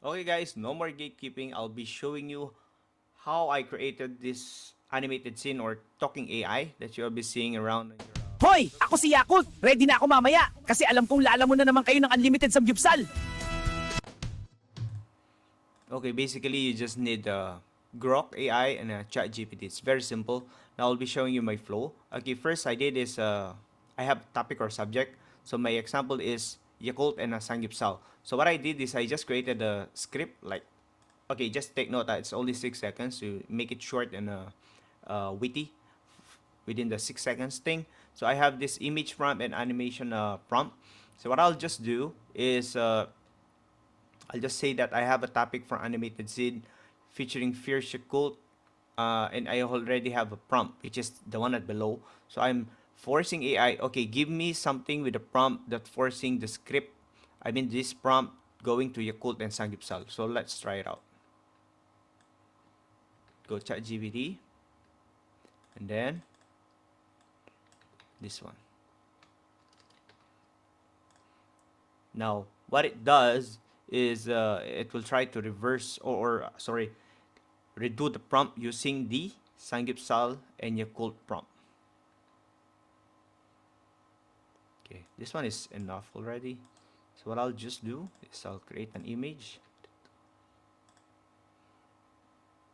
Okay guys, no more gatekeeping. I'll be showing you how I created this animated scene or talking AI that you'll be seeing around on your Hoy! Ako si Yakult! Ready na ako mamaya! Kasi alam kong lalamon na naman kayo ng unlimited samgyupsal! Okay, basically you just need Grok AI and ChatGPT. It's very simple. Now I'll be showing you my flow. Okay, first I did is I have topic or subject. So my example is Yakult and Sangyupsal. So what I did is I just created a script like, okay, just take note that it's only 6 seconds to make it short and witty within the 6 seconds thing. So I have this image prompt and animation prompt. So what I'll just do is I'll just say that I have a topic for animated scene featuring fierce cult, and I already have a prompt, which is the one at below. So I'm forcing AI. Okay, give me something with a prompt that forcing the script. I mean this prompt going to Yakult and Sangyupsal. So let's try it out. Go ChatGPT, and then this one. Now what it does is it will try to reverse or sorry, redo the prompt using the Sangyupsal and Yakult prompt. Okay, this one is enough already. So what I'll just do is I'll create an image.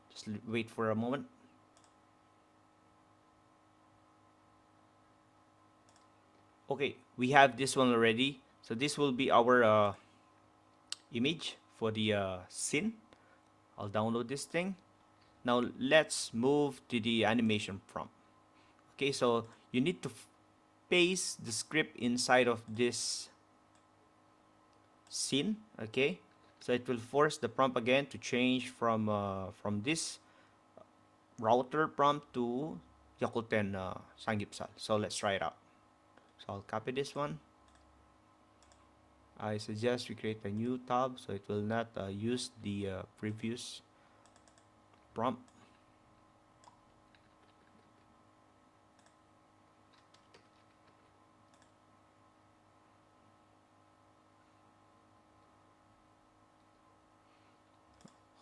Just wait for a moment. Okay, we have this one already. So this will be our image for the scene. I'll download this thing. Now let's move to the animation prompt. Okay, so you need to paste the script inside of this scene. Okay, so it will force the prompt again to change from this router prompt to Yakult and Sangyupsal. So let's try it out. So I'll copy this one. I suggest we create a new tab so it will not use the previous prompt.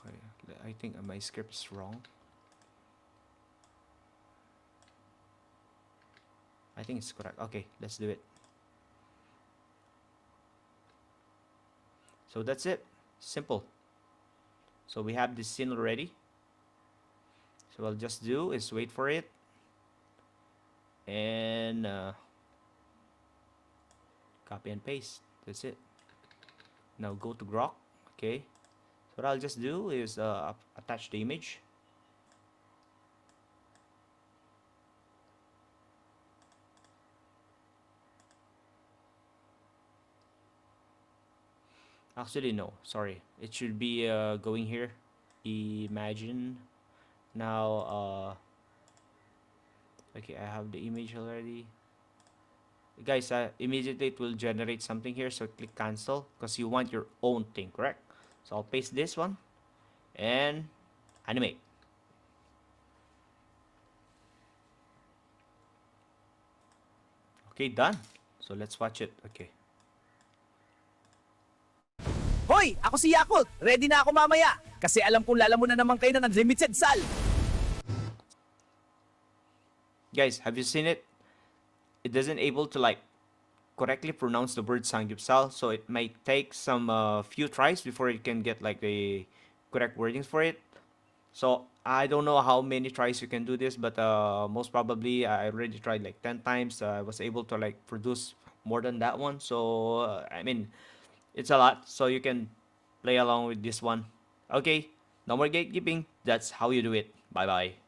Okay, I think my script is wrong. I think it's correct. Okay, let's do it. So that's it. Simple. So we have this scene already. So what I'll just do is wait for it. And copy and paste. That's it. Now go to Grok. Okay. So what I'll just do is attach the image. Actually, no. Sorry. It should be going here. Imagine. Now, okay, I have the image already. Guys, immediately it will generate something here. So click cancel because you want your own thing, correct? So I'll paste this one and animate. Okay, done. So let's watch it. Okay. Hoy! Ako si Yakult! Ready na ako mamaya! Kasi alam kong lalamon na naman kayo ng unlimited sal! Guys, have you seen it? It doesn't able to like correctly pronounce the word Sangyupsal, so it might take some few tries before it can get like the correct wordings for it. So I don't know how many tries you can do this, but most probably I already tried like 10 times. I was able to like produce more than that one. So I mean, it's a lot. So you can play along with this one. Okay, no more gatekeeping. That's how you do it. Bye bye.